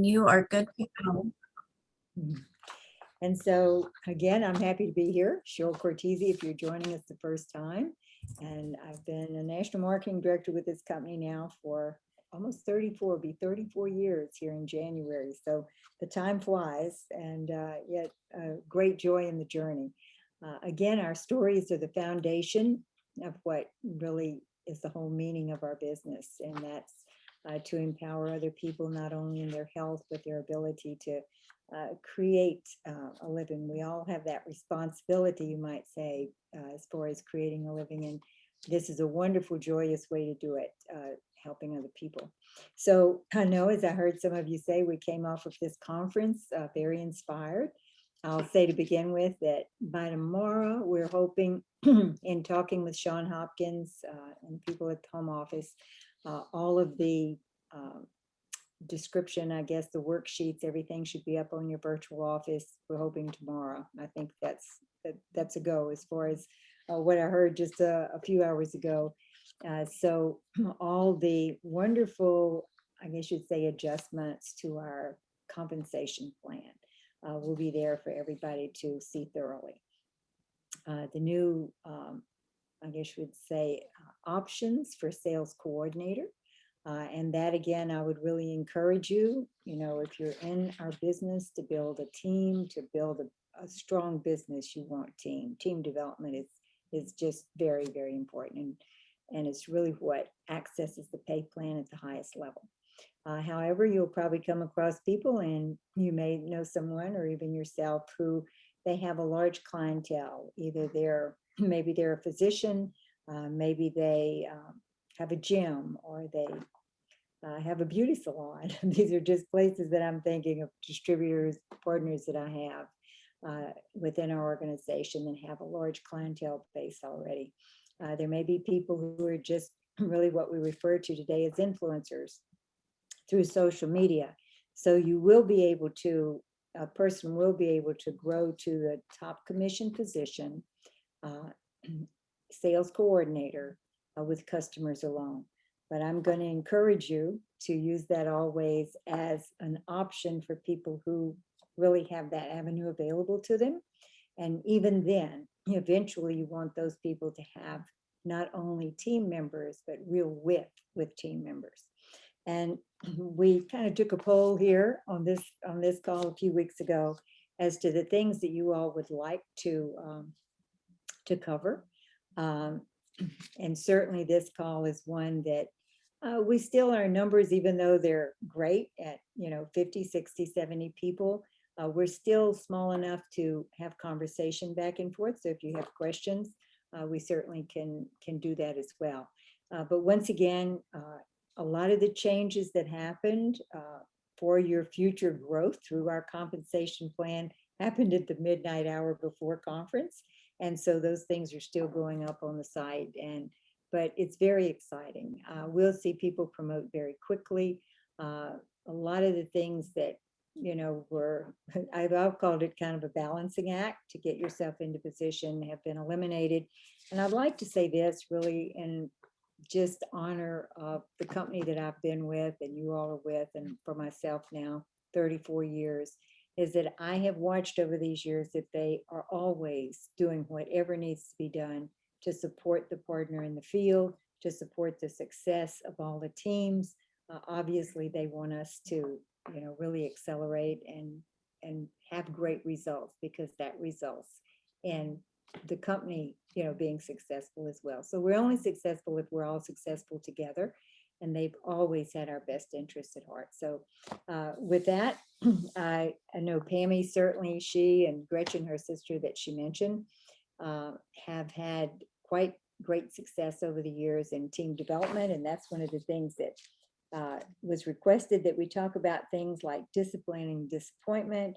You are good to go. And so, again, I'm happy to be here. Cheryl Cortese, if you're joining us the first time. And I've been a national marketing director with this company now for almost 34 years here in January. So the time flies, and yet great joy in the journey. Again, our stories are the foundation of what really is the whole meaning of our business. And that's to empower other people, not only in their health, but their ability to create a living. We all have that responsibility, you might say, as far as creating a living. And this is a wonderful, joyous way to do it, helping other people. So I know, as I heard some of you say, we came off of this conference very inspired. I'll say to begin with that by tomorrow, we're hoping in talking with Sean Hopkins and people at the home office, all of the description, I guess, the worksheets, everything should be up on your virtual office. We're hoping tomorrow. I think that's a go as far as what I heard just a few hours ago. So all the wonderful, I guess you'd say, adjustments to our compensation plan will be there for everybody to see thoroughly. The new, I guess you would say, options for sales coordinator. And that, again, I would really encourage you, if you're in our business, to build a team, to build a strong business, you want team. Team development is just very, very important. And it's really what accesses the pay plan at the highest level. However, you'll probably come across people, and you may know someone or even yourself, who they have a large clientele. Either maybe they're a physician, maybe they have a gym, or they have a beauty salon. These are just places that I'm thinking of, distributors, partners that I have within our organization and have a large clientele base already. There may be people who are just really what we refer to today as influencers through social media. So you will be able to, a person will be able to grow to the top commission position, sales coordinator with customers alone. But I'm going to encourage you to use that always as an option for people who really have that avenue available to them. And even then, eventually you want those people to have not only team members, but real with team members. And we kind of took a poll here on this call a few weeks ago as to the things that you all would like to cover. And certainly this call is one that we still, our numbers, even though they're great at 50, 60, 70 people, we're still small enough to have conversation back and forth. So if you have questions, we certainly can do that as well. But once again, a lot of the changes that happened for your future growth through our compensation plan happened at the midnight hour before conference. And so those things are still going up on the site, but it's very exciting. We'll see people promote very quickly. A lot of the things that, I've called it kind of a balancing act to get yourself into position, have been eliminated. And I'd like to say this really in just honor of the company that I've been with and you all are with, and for myself now, 34 years, is that I have watched over these years that they are always doing whatever needs to be done to support the partner in the field, to support the success of all the teams. Obviously, they want us to, really accelerate and have great results, because that results in the company, being successful as well. So we're only successful if we're all successful together, and they've always had our best interests at heart. So with that, I know Pammy, certainly she and Gretchen, her sister that she mentioned, have had quite great success over the years in team development. And that's one of the things that was requested, that we talk about things like discipline and disappointment,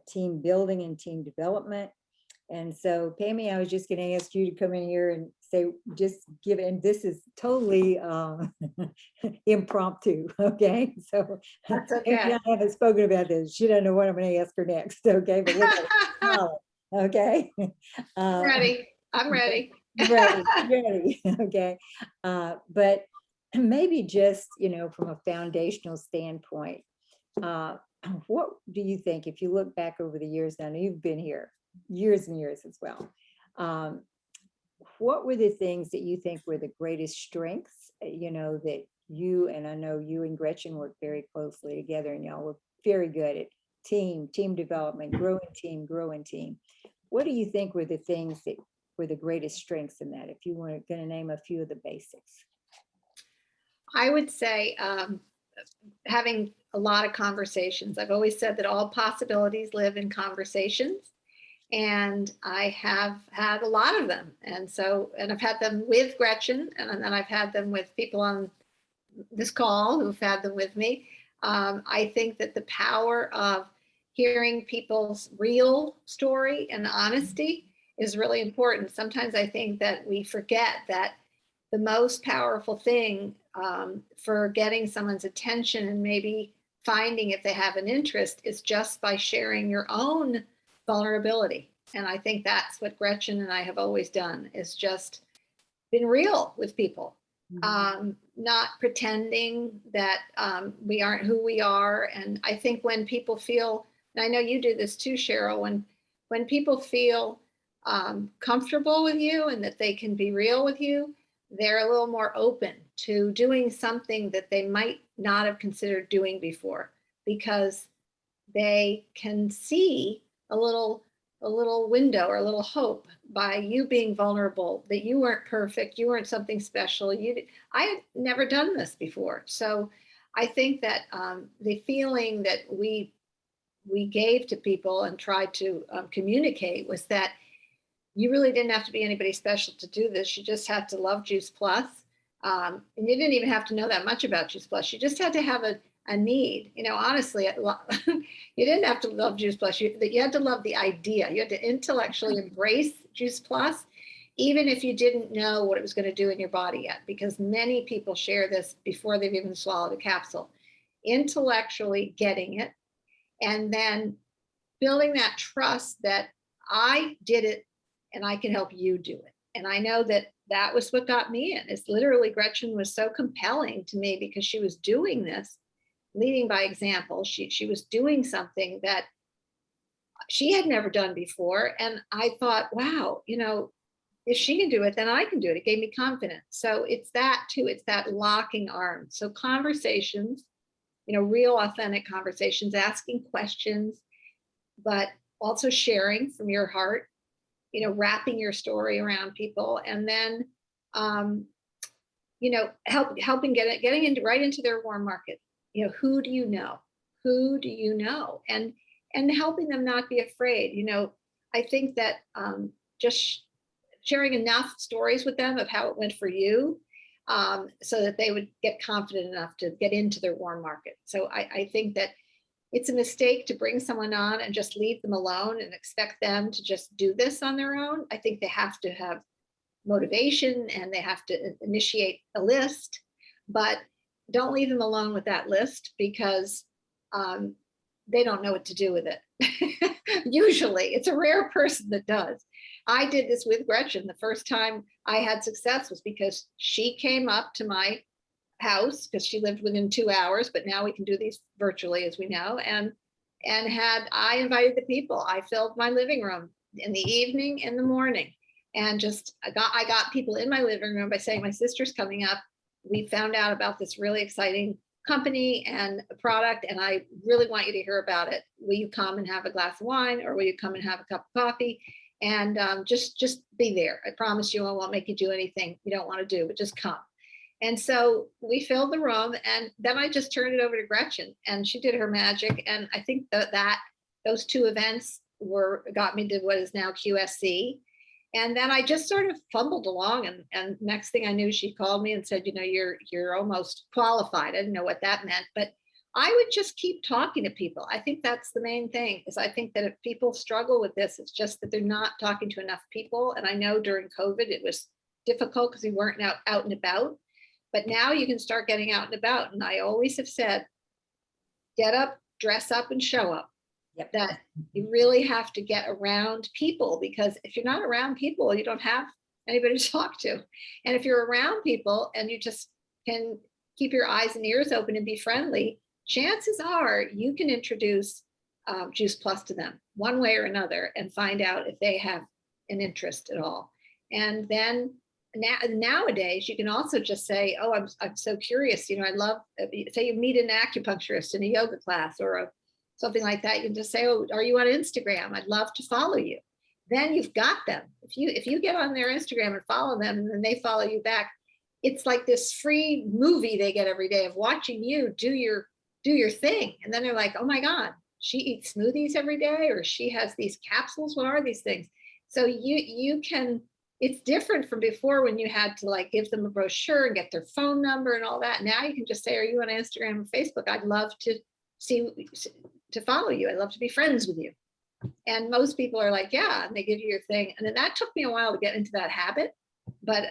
team building and team development. And so, Pammy, I was just going to ask you to come in here and say, just give, and this is totally impromptu, okay? So, That's okay. I haven't spoken about this. She doesn't know what I'm going to ask her next, okay? But we're okay? Ready. I'm ready. ready, okay? But maybe just, from a foundational standpoint, uh, what do you think, if you look back over the years now, you've been here years and years as well. Um, what were the things that you think were the greatest strengths, that you, and I know you and Gretchen worked very closely together, and y'all were very good at team development, growing team. What do you think were the things that were the greatest strengths in that, if you were going to name a few of the basics? I would say having a lot of conversations. I've always said that all possibilities live in conversations. And I have had a lot of them. And I've had them with Gretchen, and then I've had them with people on this call who've had them with me. I think that the power of hearing people's real story and honesty is really important. Sometimes I think that we forget that the most powerful thing for getting someone's attention and maybe finding if they have an interest is just by sharing your own vulnerability. And I think that's what Gretchen and I have always done, is just been real with people, not pretending that we aren't who we are. And I think when people feel, and I know you do this too, Cheryl, when people feel comfortable with you and that they can be real with you, they're a little more open to doing something that they might not have considered doing before, because they can see a little window or a little hope by you being vulnerable, that you weren't perfect, you weren't something special. I had never done this before. So I think that the feeling that we gave to people and tried to communicate was that you really didn't have to be anybody special to do this. You just had to love Juice Plus. And you didn't even have to know that much about Juice Plus. You just had to have a need. Honestly, you didn't have to love Juice Plus. You had to love the idea. You had to intellectually embrace Juice Plus, even if you didn't know what it was going to do in your body yet, because many people share this before they've even swallowed a capsule. Intellectually getting it, and then building that trust that I did it and I can help you do it. And I know that that was what got me in. It's literally, Gretchen was so compelling to me because she was doing this, leading by example. She was doing something that she had never done before. And I thought, wow, if she can do it, then I can do it. It gave me confidence. So it's that too. It's that locking arms. So conversations, real authentic conversations, asking questions, but also sharing from your heart, wrapping your story around people, and then, helping getting into right into their warm market. Who do you know? Who do you know? And helping them not be afraid. I think that just sharing enough stories with them of how it went for you, so that they would get confident enough to get into their warm market. So I think that it's a mistake to bring someone on and just leave them alone and expect them to just do this on their own. I think they have to have motivation and they have to initiate a list, but don't leave them alone with that list, because they don't know what to do with it. Usually, it's a rare person that does. I did this with Gretchen. The first time I had success was because she came up to my house, because she lived within 2 hours, but now we can do these virtually, as we know, and I invited the people. I filled my living room in the evening, in the morning, and just I got people in my living room by saying, my sister's coming up. We found out about this really exciting company and a product, and I really want you to hear about it. Will you come and have a glass of wine, or will you come and have a cup of coffee? And just be there. I promise you, I won't make you do anything you don't want to do, but just come. And so we filled the room, and then I just turned it over to Gretchen, and she did her magic. And I think that those two events got me to what is now QSC. And then I just sort of fumbled along, and next thing I knew, she called me and said, you're almost qualified. I didn't know what that meant, but I would just keep talking to people. I think that's the main thing, is I think that if people struggle with this, it's just that they're not talking to enough people. And I know during COVID, it was difficult because we weren't out and about. But now you can start getting out and about. And I always have said, get up, dress up, and show up. Yep. That you really have to get around people, because if you're not around people, you don't have anybody to talk to. And if you're around people and you just can keep your eyes and ears open and be friendly, chances are you can introduce Juice Plus to them one way or another and find out if they have an interest at all. And then nowadays, you can also just say, oh, I'm so curious. I love, say you meet an acupuncturist in a yoga class or something like that. You can just say, oh, are you on Instagram? I'd love to follow you. Then you've got them. If you get on their Instagram and follow them, and then they follow you back, it's like this free movie they get every day of watching you do your thing. And then they're like, oh my God, she eats smoothies every day, or she has these capsules. What are these things? So you can, it's different from before when you had to like give them a brochure and get their phone number and all that. Now you can just say, are you on Instagram or Facebook? I'd love to follow you. I'd love to be friends with you. And most people are like, yeah, and they give you your thing. And then that took me a while to get into that habit. But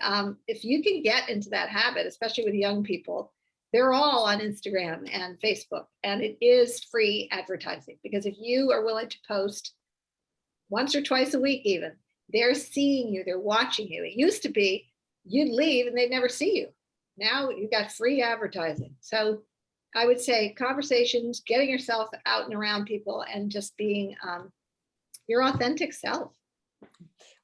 if you can get into that habit, especially with young people, they're all on Instagram and Facebook, and it is free advertising, because if you are willing to post once or twice a week, even, they're seeing you, they're watching you. It used to be you'd leave and they'd never see you. Now you've got free advertising. So I would say conversations, getting yourself out and around people, and just being your authentic self.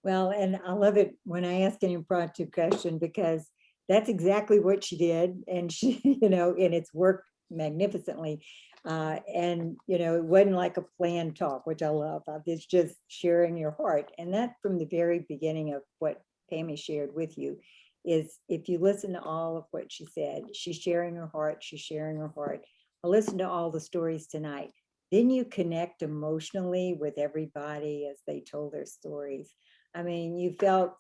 Well, and I love it when I ask an impromptu question, because that's exactly what she did. And she, and it's worked magnificently. And, it wasn't like a planned talk, which I love. It's just sharing your heart. And that from the very beginning of what Pammy shared with you is, if you listen to all of what she said, she's sharing her heart, she's sharing her heart. I listened to all the stories tonight. Then you connect emotionally with everybody as they told their stories. I mean, you felt,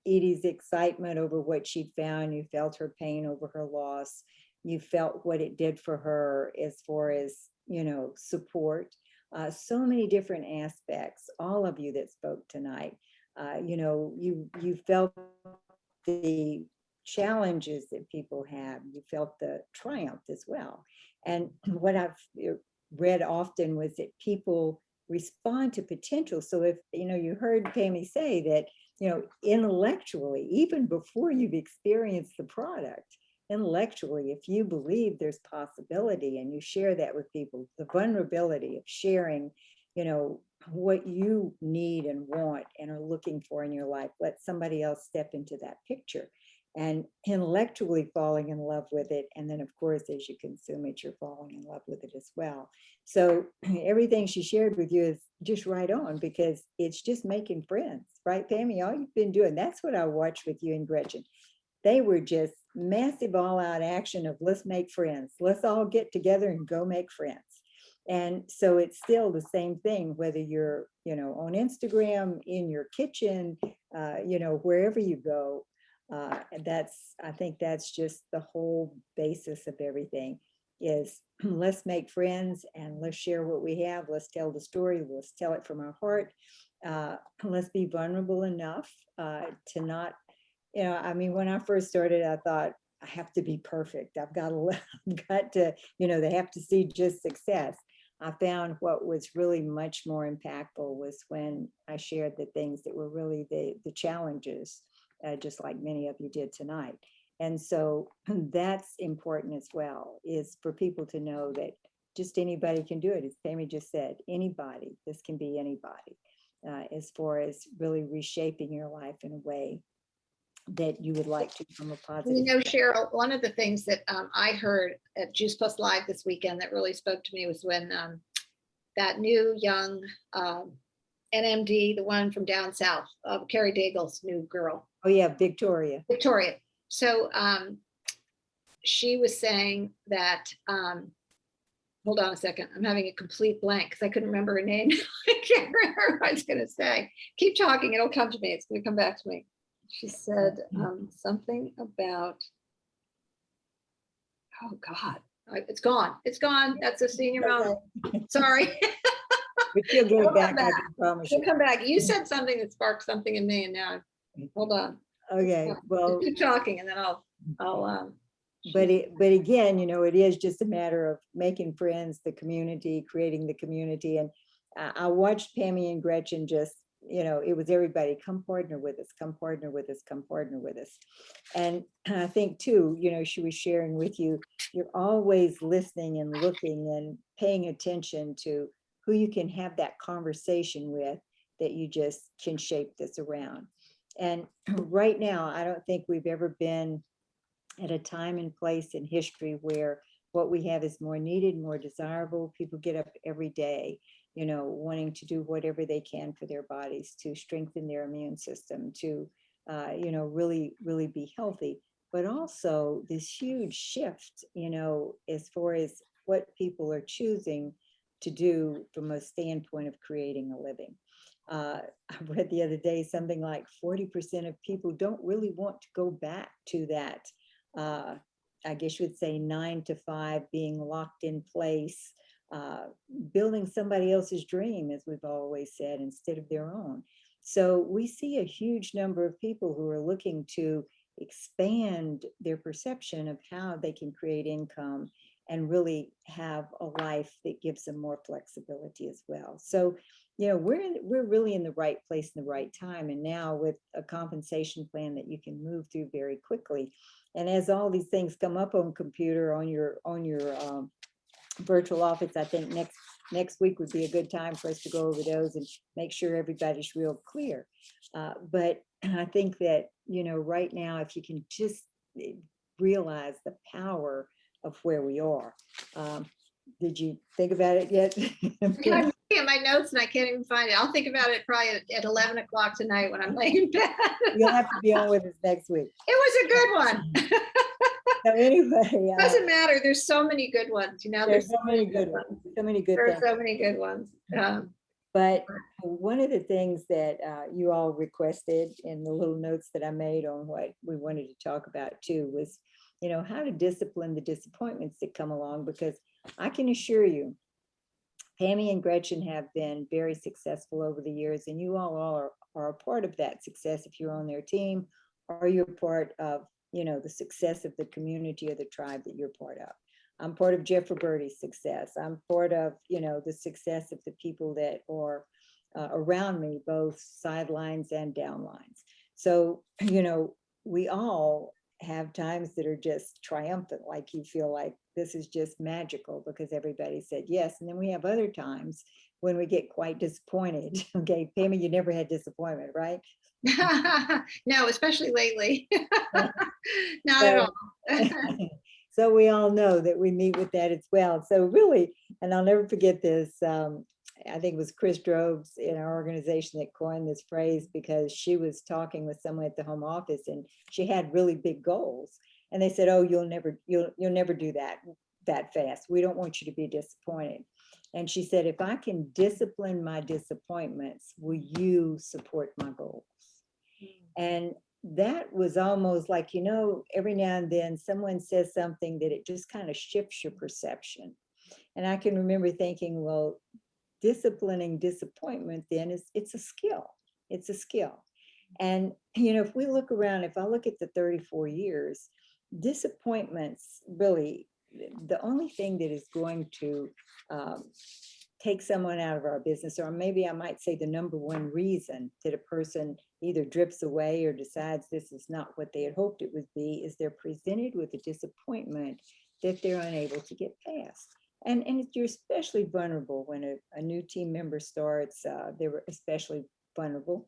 Edie's excitement over what she'd found. You felt her pain over her loss. You felt what it did for her as far as, support. So many different aspects, all of you that spoke tonight. You felt the challenges that people have. You felt the triumph as well. And what I've read often was that people respond to potential. So if, you heard Pammy say that, intellectually, even before you've experienced the product, intellectually, if you believe there's possibility and you share that with people, the vulnerability of sharing, what you need and want and are looking for in your life, let somebody else step into that picture, and intellectually falling in love with it. And then, of course, as you consume it, you're falling in love with it as well. So everything she shared with you is just right on, because it's just making friends, right, Pammy? All you've been doing, that's what I watched with you and Gretchen. They were just massive all-out action of let's make friends. Let's all get together and go make friends. And so it's still the same thing, whether you're, on Instagram, in your kitchen, wherever you go. I think that's just the whole basis of everything is let's make friends and let's share what we have. Let's tell the story. Let's tell it from our heart. Let's be vulnerable enough to not, when I first started, I thought I have to be perfect. I've got to, they have to see just success. I found what was really much more impactful was when I shared the things that were really the challenges, just like many of you did tonight. And so that's important as well, is for people to know that just anybody can do it. As Pammy just said, anybody, this can be anybody, as far as really reshaping your life in a way that you would like to from a positive. Cheryl, one of the things that I heard at Juice Plus Live this weekend that really spoke to me was when that new young NMD, the one from down south, Carrie Daigle's new girl. Oh yeah, Victoria. So she was saying that, hold on a second, I'm having a complete blank because I couldn't remember her name. I can't remember what I was going to say. Keep talking, it'll come to me. It's going to come back to me. She said something about, oh God, it's gone. It's gone. That's a senior moment. Sorry. But she'll get it back, I can promise you. She'll come back. You said something that sparked something in me, and now, hold on. Okay, well. Keep talking, and then I'll. But again, it is just a matter of making friends, the community, creating the community. And I watched Pammy and Gretchen just, it was everybody, come partner with us, come partner with us, come partner with us. And I think too, she was sharing with you, you're always listening and looking and paying attention to who you can have that conversation with, that you just can shape this around. And right now, I don't think we've ever been at a time and place in history where what we have is more needed, more desirable. People get up every day, wanting to do whatever they can for their bodies to strengthen their immune system, to, really, really be healthy. But also this huge shift, as far as what people are choosing to do from a standpoint of creating a living. I read the other day something like 40% of people don't really want to go back to that, uh, I guess you would say 9 to 5, being locked in place, uh, building somebody else's dream, as we've always said, instead of their own. So we see a huge number of people who are looking to expand their perception of how they can create income and really have a life that gives them more flexibility as well. So, we're really in the right place in the right time. And now with a compensation plan that you can move through very quickly. And as all these things come up on computer, on your virtual office, I think next week would be a good time for us to go over those and make sure everybody's real clear. But I think that, right now, if you can just realize the power of where we are. Did you think about it yet? I'm looking at my notes and I can't even find it. I'll think about it probably at 11 o'clock tonight when I'm laying in bed. You'll have to be on with us next week. It was a good one. So anyway, Doesn't matter. There's so many good ones, there's so many good ones, so many good There are things. so many good ones. But one of the things that you all requested in the little notes that I made on what we wanted to talk about too was, how to discipline the disappointments that come along, because I can assure you, Pammy and Gretchen have been very successful over the years, and you all are a part of that success if you're on their team, or you're part of, the success of the community or the tribe that you're part of. I'm part of Jeff Roberti's success. I'm part of, the success of the people that are around me, both sidelines and downlines. So, we all have times that are just triumphant, like you feel like this is just magical because everybody said yes. And then we have other times when we get quite disappointed. Okay, Pammy, you never had disappointment, right? No, especially lately. Not at all. So we all know that we meet with that as well. So really, and I'll never forget this, I think it was Chris Droves in our organization that coined this phrase, because she was talking with someone at the home office and she had really big goals. And they said, oh, you'll never do that fast. We don't want you to be disappointed. And she said, if I can discipline my disappointments, will you support my goals? And that was almost like, every now and then someone says something that it just kind of shifts your perception. And I can remember thinking, well, disciplining disappointment then it's a skill. It's a skill. And, if we look around, if I look at the 34 years, disappointments really, the only thing that is going to take someone out of our business, or maybe I might say the number one reason that a person either drifts away or decides this is not what they had hoped it would be, is they're presented with a disappointment that they're unable to get past. And you're especially vulnerable when a new team member starts, they're especially vulnerable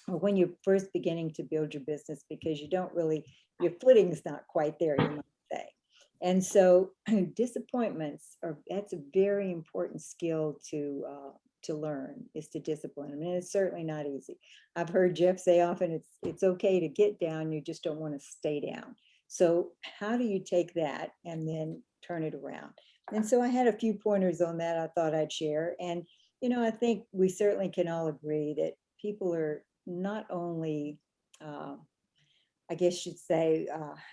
when you're first beginning to build your business, because you don't really, your footing is not quite there, you might say. And so disappointments that's a very important skill to learn, is to discipline. I mean, it's certainly not easy. I've heard Jeff say often it's okay to get down, you just don't want to stay down. So how do you take that and then turn it around? And so I had a few pointers on that I thought I'd share. And, I think we certainly can all agree that people are not only, I guess you'd say,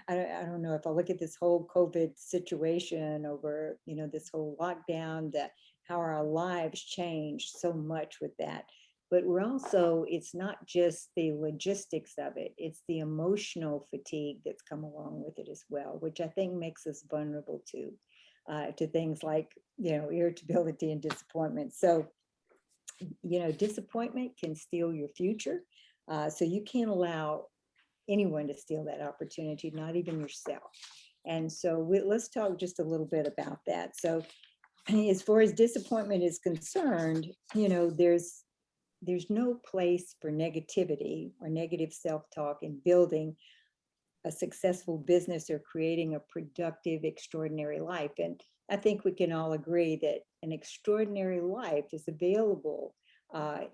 I don't know, if I look at this whole COVID situation over, this whole lockdown, that how our lives changed so much with that. But we're also, it's not just the logistics of it, it's the emotional fatigue that's come along with it as well, which I think makes us vulnerable to things like, irritability and disappointment. So, disappointment can steal your future. So you can't allow anyone to steal that opportunity, not even yourself. And so let's talk just a little bit about that. So as far as disappointment is concerned, there's no place for negativity or negative self-talk in building a successful business or creating a productive, extraordinary life. And I think we can all agree that an extraordinary life is available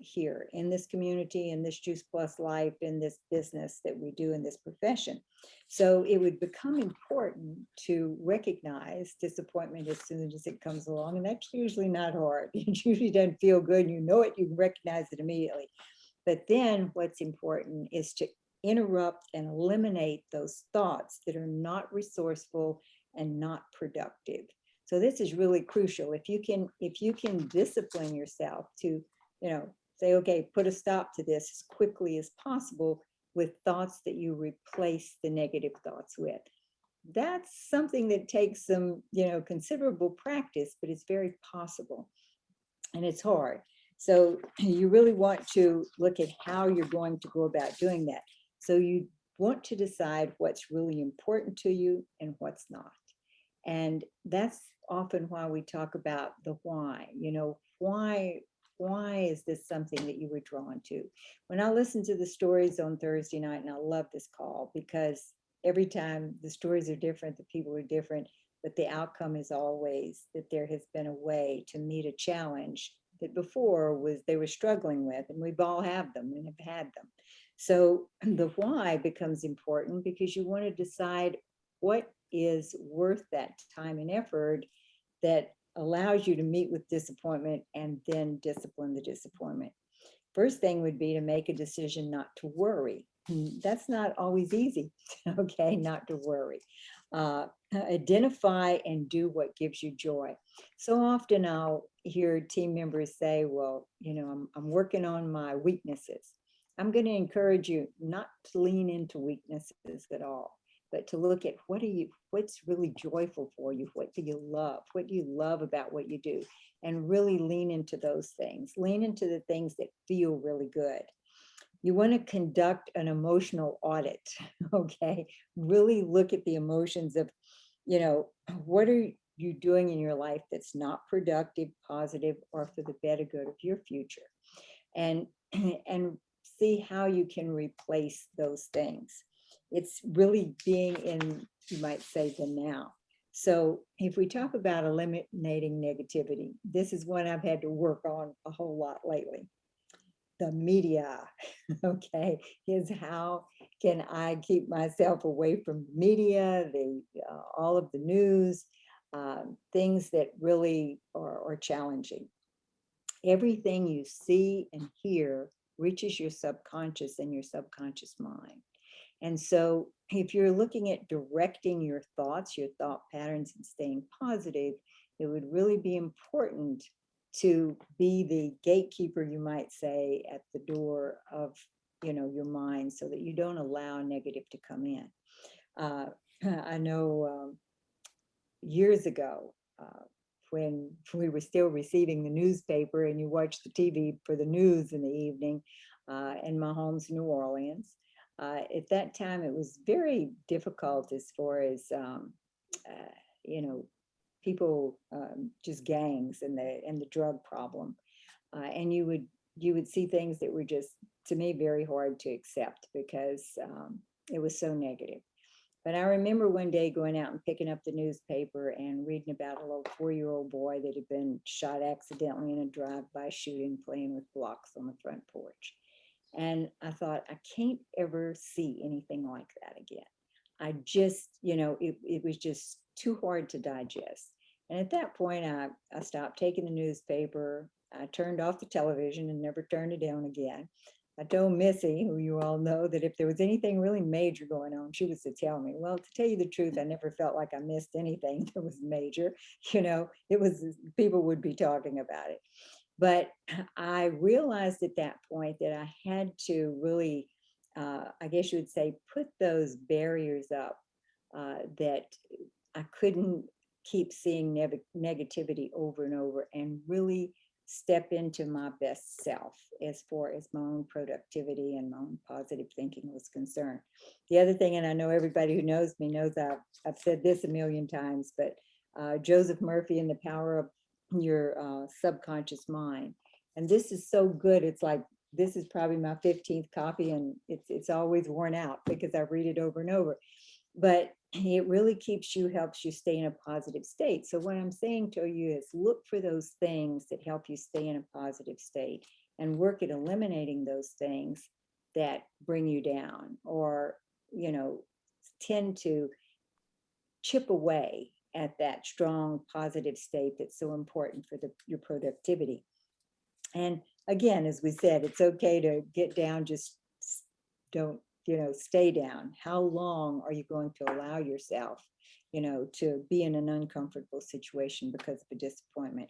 here in this community, in this Juice Plus life, in this business that we do in this profession. So it would become important to recognize disappointment as soon as it comes along. And that's usually not hard. It usually doesn't feel good. You know it, you can recognize it immediately. But then what's important is to interrupt and eliminate those thoughts that are not resourceful and not productive. So this is really crucial. If you can discipline yourself to, say, okay, put a stop to this as quickly as possible with thoughts that you replace the negative thoughts with. That's something that takes some, considerable practice, but it's very possible. And it's hard. So you really want to look at how you're going to go about doing that. So you want to decide what's really important to you and what's not. And that's often why we talk about the why. Why is this something that you were drawn to? When I listen to the stories on Thursday night, and I love this call because every time the stories are different, the people are different, but the outcome is always that there has been a way to meet a challenge that before was they were struggling with, and we've all have them and have had them. So the why becomes important because you want to decide what is worth that time and effort that allows you to meet with disappointment and then discipline the disappointment. First thing would be to make a decision not to worry. That's not always easy, okay, not to worry. Identify and do what gives you joy. So often I'll hear team members say, well, I'm working on my weaknesses. I'm going to encourage you not to lean into weaknesses at all, but to look at what's really joyful for you. What do you love? What do you love about what you do? And really lean into those things. Lean into the things that feel really good. You want to conduct an emotional audit, okay? Really look at the emotions of, what are you doing in your life that's not productive, positive, or for the better good of your future? And and see how you can replace those things. It's really being in, you might say, the now. So if we talk about eliminating negativity, this is one I've had to work on a whole lot lately. The media, okay, is how can I keep myself away from media, all of the news, things that really are challenging. Everything you see and hear reaches your subconscious and your subconscious mind. And so if you're looking at directing your thoughts, your thought patterns, and staying positive, it would really be important to be the gatekeeper, you might say, at the door of your mind so that you don't allow negative to come in. I know years ago, when we were still receiving the newspaper and you watched the TV for the news in the evening, in my home's New Orleans. At that time, it was very difficult as far as, people, just gangs and the drug problem. And you would see things that were just, to me, very hard to accept because it was so negative. But I remember one day going out and picking up the newspaper and reading about a little 4-year-old boy that had been shot accidentally in a drive-by shooting, playing with blocks on the front porch. And I thought, I can't ever see anything like that again. I just, it was just too hard to digest. And at that point, I stopped taking the newspaper. I turned off the television and never turned it on again. I told Missy, who you all know, that if there was anything really major going on, she was to tell me. Well, to tell you the truth, I never felt like I missed anything that was major. It was, people would be talking about it. But I realized at that point that I had to really, I guess you would say, put those barriers up that I couldn't keep seeing negativity over and over, and really step into my best self as far as my own productivity and my own positive thinking was concerned. The other thing, and I know everybody who knows me knows I've said this a million times, but Joseph Murphy and the power of your subconscious mind. And this is so good. It's like, this is probably my 15th copy, and it's always worn out because I read it over and over. But it really helps you stay in a positive state. So what I'm saying to you is look for those things that help you stay in a positive state and work at eliminating those things that bring you down or, tend to chip away at that strong positive state that's so important for your productivity. And again, as we said, it's okay to get down, just don't, stay down. How long are you going to allow yourself, to be in an uncomfortable situation because of a disappointment?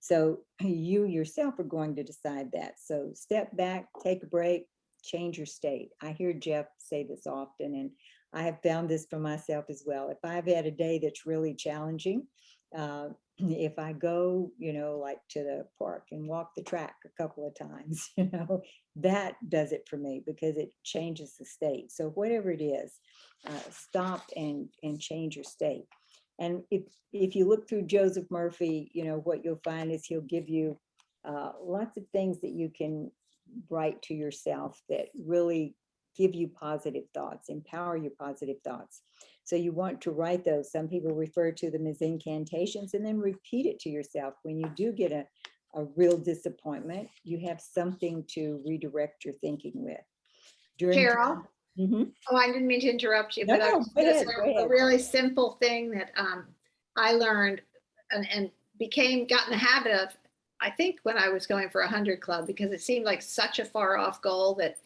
So you yourself are going to decide that. So step back, take a break, change your state. I hear Jeff say this often, and I have found this for myself as well. If I've had a day that's really challenging, if I go, like to the park and walk the track a couple of times, that does it for me because it changes the state. So whatever it is, stop and change your state. And if you look through Joseph Murphy, what you'll find is he'll give you lots of things that you can write to yourself that really give you positive thoughts, empower your positive thoughts. So you want to write those. Some people refer to them as incantations, and then repeat it to yourself. When you do get a real disappointment, you have something to redirect your thinking with. Cheryl? Mhm. Oh, I didn't mean to interrupt you, No, but I no, was go gonna ahead, say go a ahead. really simple thing that I learned and got in the habit of, I think when I was going for 100 Club, because it seemed like such a far off goal that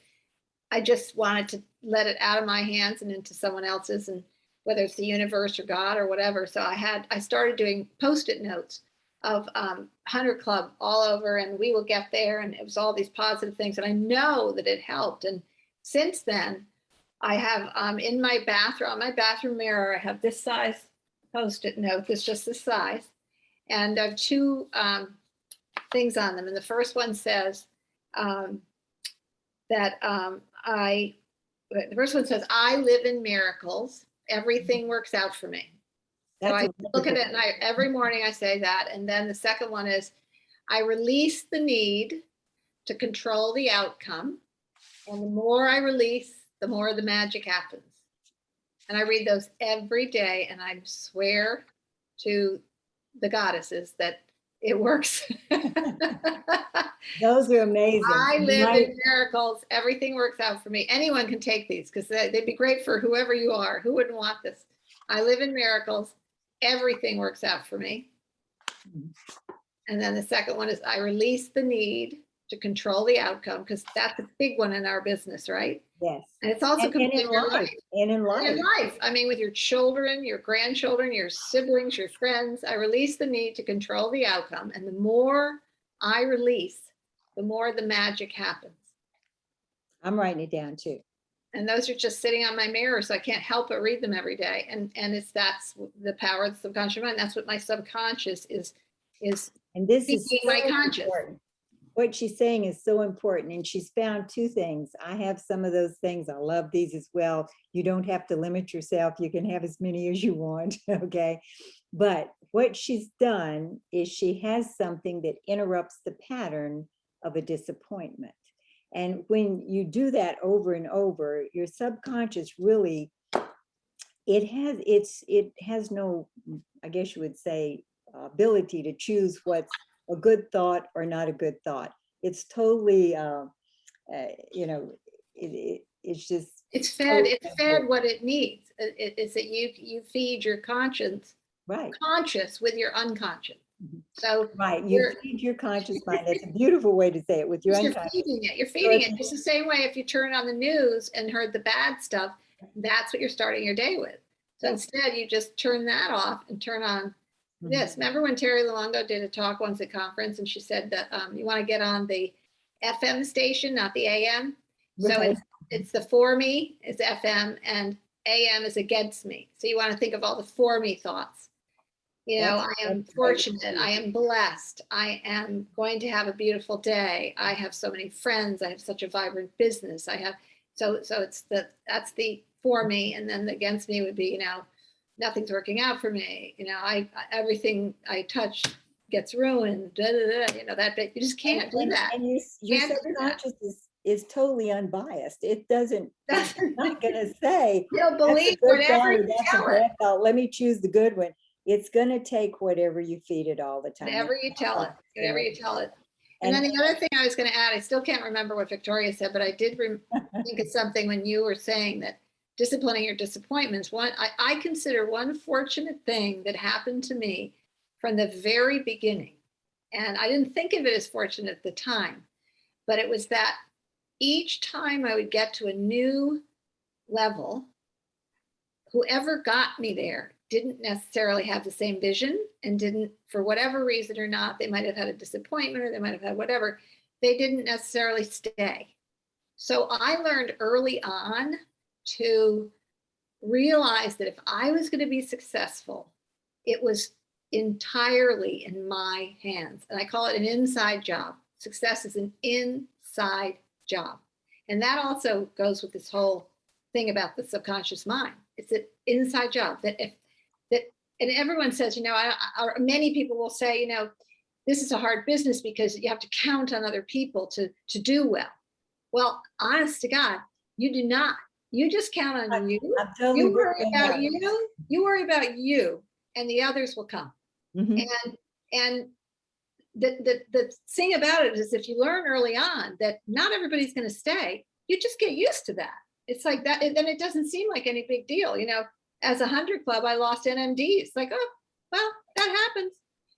I just wanted to let it out of my hands and into someone else's, and whether it's the universe or God or whatever. So I started doing Post-it notes of 100 Club all over, and we will get there. And it was all these positive things. And I know that it helped. And since then, I have in my bathroom, on my bathroom mirror, I have this size Post-it note that's just this size. And I have two things on them. And the first one says that the first one says, I live in miracles. Everything works out for me. So That's I a look at wonderful. it and every morning I say that. And then the second one is, I release the need to control the outcome. And the more I release, the more the magic happens. And I read those every day, and I swear to the goddesses that it works. Those are amazing. I live in miracles. Everything works out for me. Anyone can take these because they'd be great for whoever you are. Who wouldn't want this? I live in miracles. Everything works out for me. And then the second one is, I release the need to control the outcome, because that's a big one in our business, right? Yes. And it's also And in life. And in life. in life. I mean, with your children, your grandchildren, your siblings, your friends, I release the need to control the outcome. And the more I release, the more the magic happens. I'm writing it down too. And those are just sitting on my mirror, so I can't help but read them every day. And that's the power of the subconscious mind. That's what my subconscious is And this is speaking so my conscious. important. What she's saying is so important. And she's found two things. I have some of those things. I love these as well. You don't have to limit yourself. You can have as many as you want. Okay. But what she's done is she has something that interrupts the pattern of a disappointment. And when you do that over and over, your subconscious really, it has no, I guess you would say, ability to choose what's a good thought or not a good thought. It's totally, it's just. It's fed what it needs. It's that you feed your conscience, right, conscious with your unconscious. So right, you feed your conscious mind. That's a beautiful way to say it, with your unconscious. You're feeding it. It's the same way if you turn on the news and heard the bad stuff, that's what you're starting your day with. So instead, you just turn that off and turn on this. Remember when Terry Luongo did a talk once at conference, and she said that you want to get on the FM station, not the AM. So it's the for me is FM, and AM is against me. So you want to think of all the for me thoughts. You know, That's I am that's great. fortunate. I am blessed. I am going to have a beautiful day. I have so many friends. I have such a vibrant business. I have so it's that's the for me, and then the against me would be, nothing's working out for me. Everything I touch gets ruined. Da, da, da, that bit. You just can't do that. And your Can't do that. subconscious is totally unbiased. It's not gonna say You'll that's a believe good whatever thought or you that's a tell it. bad thought. Let me choose the good one. It's gonna take whatever you feed it all the time. Whatever you tell it. Whatever you tell it. And And then the other thing I was going to add, I still can't remember what Victoria said, but I did think of something when you were saying that disciplining your disappointments. I consider one fortunate thing that happened to me from the very beginning, and I didn't think of it as fortunate at the time, but it was that each time I would get to a new level, whoever got me there didn't necessarily have the same vision and didn't, for whatever reason or not, they might have had a disappointment or they might have had whatever, they didn't necessarily stay. So I learned early on to realize that if I was going to be successful, it was entirely in my hands. And I call it an inside job. Success is an inside job. And that also goes with this whole thing about the subconscious mind. It's an inside job and everyone says, many people will say, this is a hard business because you have to count on other people to do well. Well, honest to God, you do not. You just count on you. I'm totally You worry with about that. you. You worry about you, and the others will come. Mhm. And the thing about it is, if you learn early on that not everybody's going to stay, you just get used to that. It's like that, and then it doesn't seem like any big deal. As a 100 Club, I lost NMDs. Like, oh, well, that happens.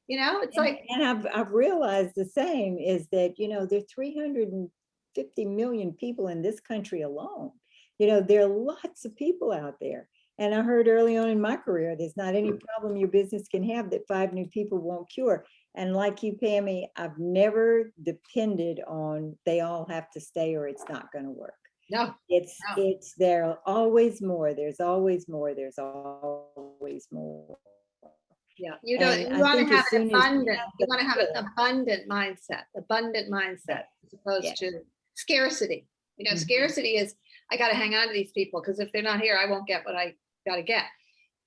It's like, And I've realized the same is that, there are 350 million people in this country alone. There are lots of people out there. And I heard early on in my career, there's not any problem your business can have that 5 new people won't cure. And like you, Pammy, I've never depended on they all have to stay or it's not going to work. no. It's there always more. There's always more. There's always more. Yeah, you And I want to think have as an soon as abundant. You want to have an yeah, abundant mindset as opposed to scarcity. Mhm. Scarcity is I got to hang on to these people because if they're not here, I won't get what I got to get.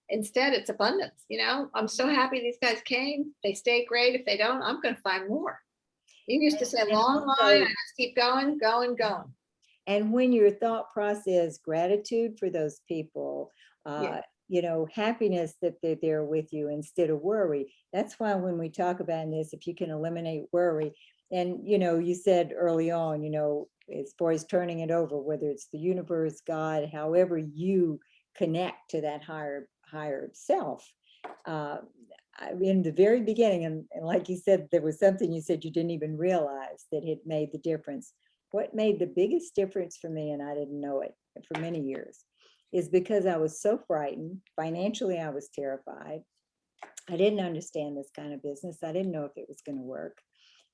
Instead, it's abundance. I'm so happy these guys came. They stay great. If they don't, I'm going to find more. You used to say And long also, line. I just keep going, going, going. and when your thought process, gratitude for those people, Yeah. happiness that they're there with you instead of worry. That's why when we talk about this, if you can eliminate worry, and you said early on, as far as turning it over, whether it's the universe, God, however you connect to that higher self. In the very beginning, and like you said, there was something you said you didn't even realize that it made the difference. What made the biggest difference for me, and I didn't know it for many years, is because I was so frightened. Financially, I was terrified. I didn't understand this kind of business. I didn't know if it was going to work.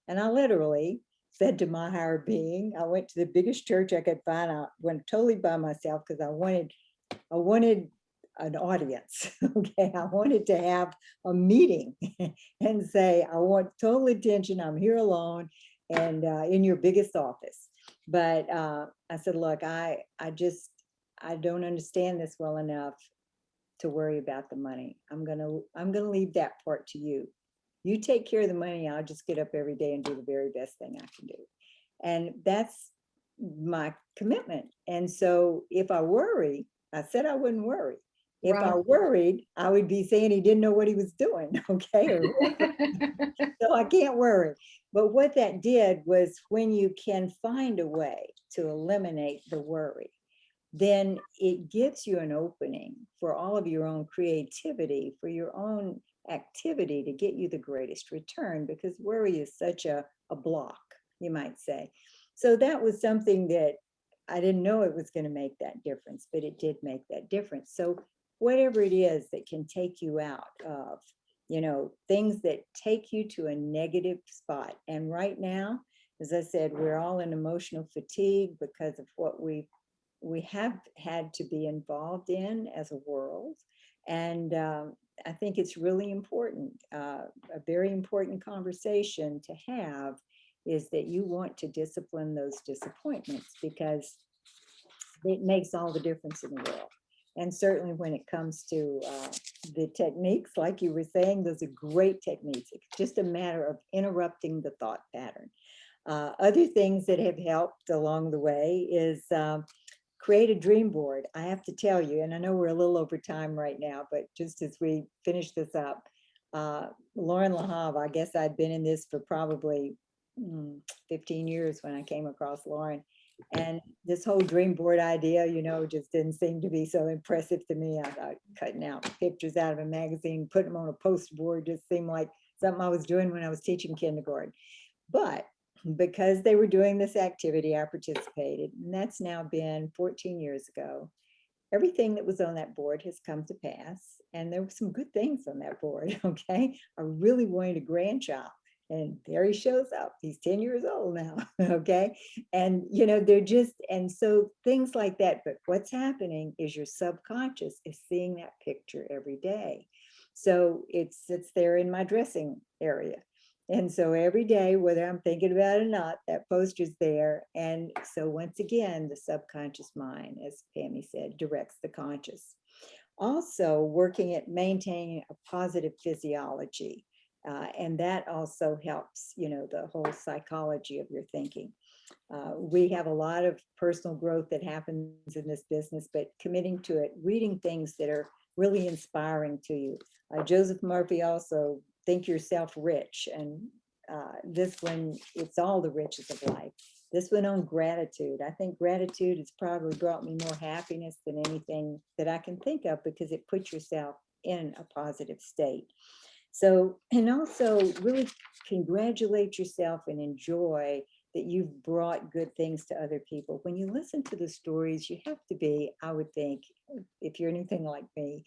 And I literally said to my higher being, I went to the biggest church I could find. I went totally by myself because I wanted an audience. Okay. I wanted to have a meeting and say, I want total attention. I'm here alone and in your biggest office. But I said, look, I don't understand this well enough to worry about the money. I'm gonna leave that part to you. You take care of the money. I'll just get up every day and do the very best thing I can do. And that's my commitment. And so if I worry, I said I wouldn't worry. If I worried, I would be saying he didn't know what he was doing. Okay. So I can't worry. But what that did was when you can find a way to eliminate the worry, then it gives you an opening for all of your own creativity, for your own activity to get you the greatest return, because worry is such a block, you might say. So that was something that I didn't know it was going to make that difference, but it did make that difference. So whatever it is that can take you out of, things that take you to a negative spot. And right now, as I said, we're all in emotional fatigue because of what we have had to be involved in as a world. And I think it's really important, a very important conversation to have is that you want to discipline those disappointments because it makes all the difference in the world. And certainly when it comes to the techniques, like you were saying, those are great techniques. It's just a matter of interrupting the thought pattern. Other things that have helped along the way is create a dream board. I have to tell you, and I know we're a little over time right now, but just as we finish this up, Lauren LaHave, I guess I'd been in this for probably 15 years when I came across Lauren. And this whole dream board idea, just didn't seem to be so impressive to me. I thought cutting out pictures out of a magazine, putting them on a poster board just seemed like something I was doing when I was teaching kindergarten. But because they were doing this activity, I participated, and that's now been 14 years ago. Everything that was on that board has come to pass, and there were some good things on that board. Okay, I really wanted a grandchild, and there he shows up. He's 10 years old now. Okay, and they're just, and so things like that. But what's happening is your subconscious is seeing that picture every day. So it sits there in my dressing area. And so every day, whether I'm thinking about it or not, that poster's there. And so once again, the subconscious mind, as Pammy said, directs the conscious. Also working at maintaining a positive physiology. And that also helps, the whole psychology of your thinking. We have a lot of personal growth that happens in this business, but committing to it, reading things that are really inspiring to you. Joseph Murphy also, think yourself rich. And this one, it's all the riches of life. This one on gratitude. I think gratitude has probably brought me more happiness than anything that I can think of because it puts yourself in a positive state. So, and also really congratulate yourself and enjoy that you've brought good things to other people. When you listen to the stories, you have to be, I would think, if you're anything like me,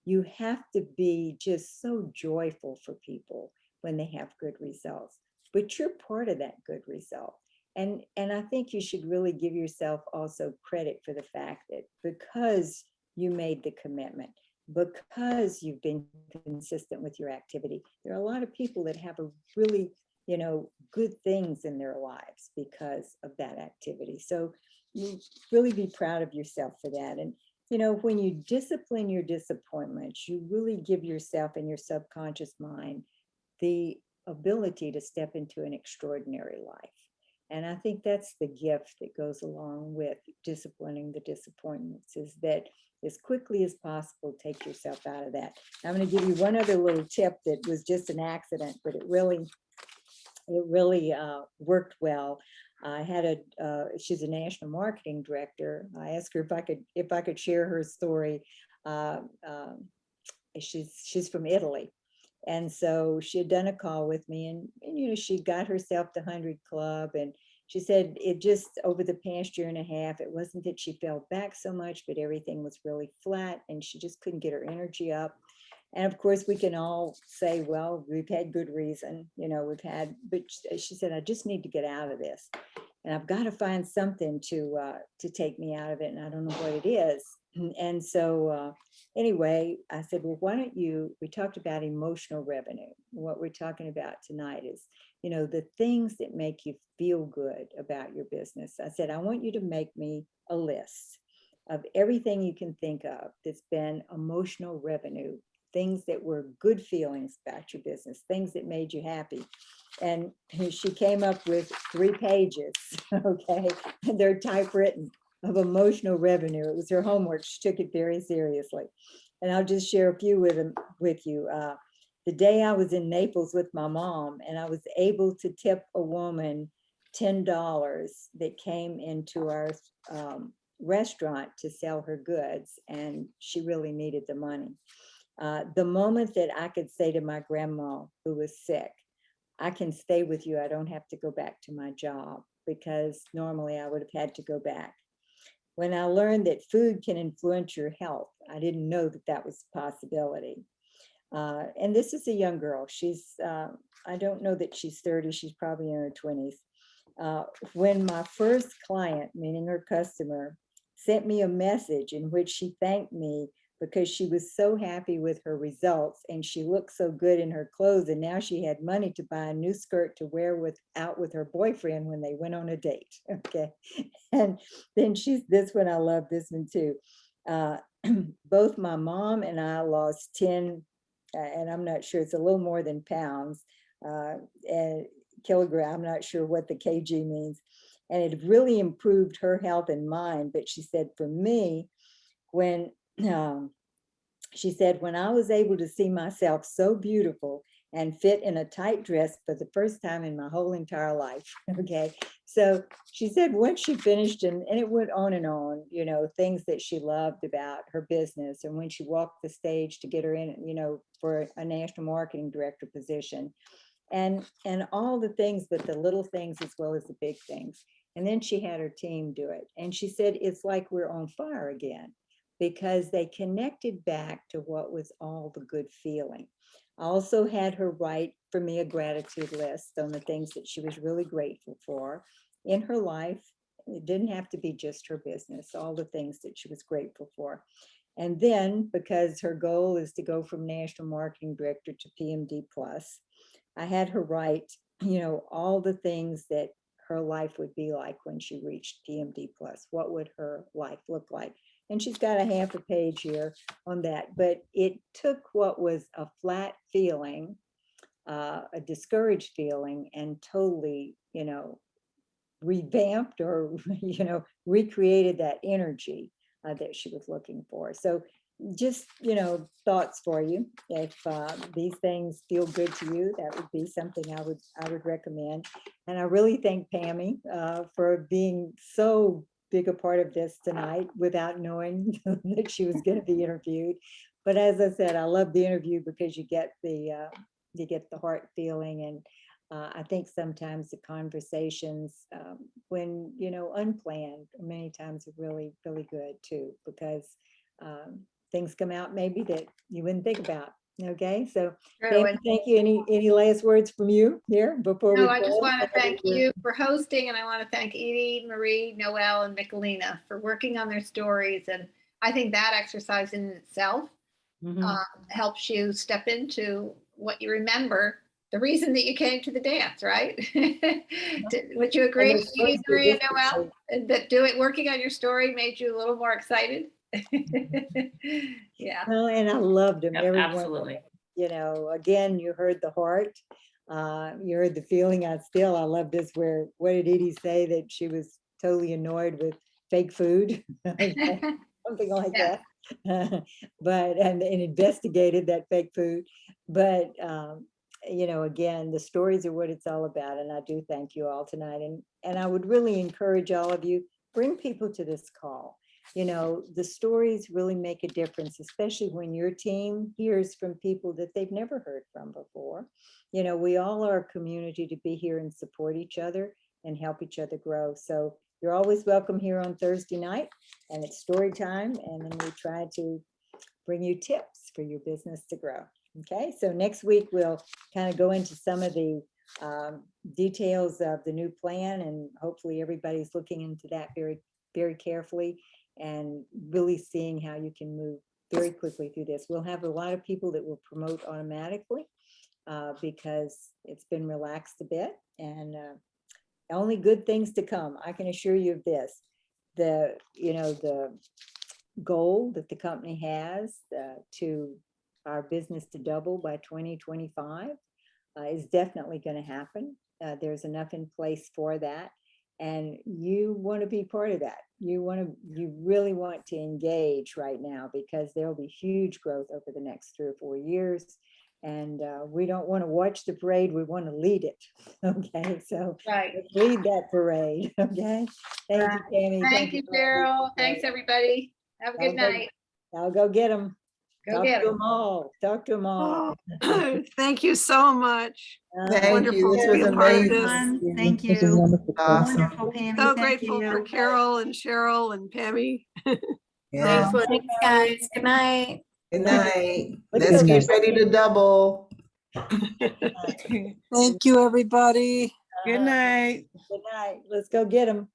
you have to be just so joyful for people when they have good results, but you're part of that good result. And I think you should really give yourself also credit for the fact that because you made the commitment, because you've been consistent with your activity, there are a lot of people that have a really, good things in their lives because of that activity. So you really be proud of yourself for that. And when you discipline your disappointments, you really give yourself and your subconscious mind the ability to step into an extraordinary life. And I think that's the gift that goes along with disciplining the disappointments, is that as quickly as possible, take yourself out of that. I'm going to give you one other little tip that was just an accident, but it really worked well. I had she's a national marketing director. I asked her if I could share her story. She's from Italy. And so she had done a call with me, and she got herself the 100 Club. And she said it just over the past year and a half, it wasn't that she fell back so much, but everything was really flat and she just couldn't get her energy up. And of course, we can all say, well, we've had good reason, but she said, I just need to get out of this. And I've got to find something to take me out of it. And I don't know what it is. And so anyway, I said, well, why don't we talked about emotional revenue. What we're talking about tonight is, the things that make you feel good about your business. I said, I want you to make me a list of everything you can think of that's been emotional revenue, things that were good feelings about your business, things that made you happy. And she came up with 3 pages, okay, and they're typewritten, of emotional revenue. It was her homework. She took it very seriously. And I'll just share a few with you. The day I was in Naples with my mom, and I was able to tip a woman $10 that came into our restaurant to sell her goods, and she really needed the money. The moment that I could say to my grandma, who was sick, I can stay with you. I don't have to go back to my job, because normally I would have had to go back. When I learned that food can influence your health, I didn't know that that was a possibility. And this is a young girl. I don't know that she's 30. She's probably in her 20s. When my first client, meaning her customer, sent me a message in which she thanked me because she was so happy with her results and she looked so good in her clothes. And now she had money to buy a new skirt to wear out with her boyfriend when they went on a date. Okay. And then this one, I love this one too. Both my mom and I lost 10, and I'm not sure, it's a little more than pounds, and kilogram. I'm not sure what the kg means. And it really improved her health and mine. But she said, for me, when she said, when I was able to see myself so beautiful and fit in a tight dress for the first time in my whole entire life. Okay. So she said, once she finished, and it went on and on, you know, things that she loved about her business. And when she walked the stage to get her in, you know, for a national marketing director position, and all the things, but the little things as well as the big things. And then she had her team do it. And she said, it's like we're on fire again, because they connected back to what was all the good feeling. I also had her write for me a gratitude list on the things that she was really grateful for in her life. It didn't have to be just her business, all the things that she was grateful for. And then, because her goal is to go from national marketing director to PMD plus, I had her write, you know, all the things that her life would be like when she reached PMD plus. What would her life look like? And she's got a half a page here on that, but it took what was a flat feeling, a discouraged feeling, and totally, you know, revamped or, you know, recreated that energy that she was looking for. So just, you know, thoughts for you. If these things feel good to you, that would be something I would recommend. And I really thank Pammy for being so big a part of this tonight without knowing that she was going to be interviewed. But as I said, I love the interview because you get the heart feeling. And I think sometimes the conversations, when, you know, unplanned, many times are really, really good too, because things come out maybe that you wouldn't think about. Okay, so True. thank you. Any last words from you here before we No, I just close? want to thank you for hosting, and I want to thank Edie, Marie, Noelle, and Michelina for working on their stories. And I think that exercise in itself Mhm. helps you step into what you remember, the reason that you came to the dance, right? Would you agree, And the Edie, stories are Marie, and just Noelle, that working on your story made you a little more excited? Yeah. well, and I loved them, Yep, every one of them. absolutely. You know, again, you heard the heart, you heard the feeling. I love this, where, what did Edie say, that she was totally annoyed with fake food? Something like Yeah. that. But, and investigated that fake food. But, you know, again, the stories are what it's all about. And I do thank you all tonight. And I would really encourage all of you, bring people to this call. You know, the stories really make a difference, especially when your team hears from people that they've never heard from before. You know, we all are a community to be here and support each other and help each other grow. So you're always welcome here on Thursday night, and it's story time. And then we try to bring you tips for your business to grow. Okay, so next week we'll kind of go into some of the details of the new plan, and hopefully everybody's looking into that very, very carefully and really seeing how you can move very quickly through this. We'll have a lot of people that will promote automatically because it's been relaxed a bit, and only good things to come. I can assure you of this. The, you know, the goal that the company has to our business to double by 2025 is definitely going to happen. There's enough in place for that. And you want to be part of that. You really want to engage right now, because there will be huge growth over the next 3 or 4 years. And we don't want to watch the parade, we want to lead it. Okay, so Right. let's lead that parade. Okay, thank you, Pammy. Thank you, Cheryl. Thanks, everybody. Have a good night. I'll go get them. Go Talk get to 'em. them all. Talk to them all. Oh, thank you so much. Thank you. Wonderful This to was be a part of amazing. this. Everyone, thank This was you. wonderful. Awesome. Wonderful, Pammy. So Thank grateful you. for Carol and Cheryl and Pammy. Yeah. Thanks, guys. Good night. Good night. Look at Let's those get ready to double. Thank you, everybody. Good night. Good night. Let's go get them.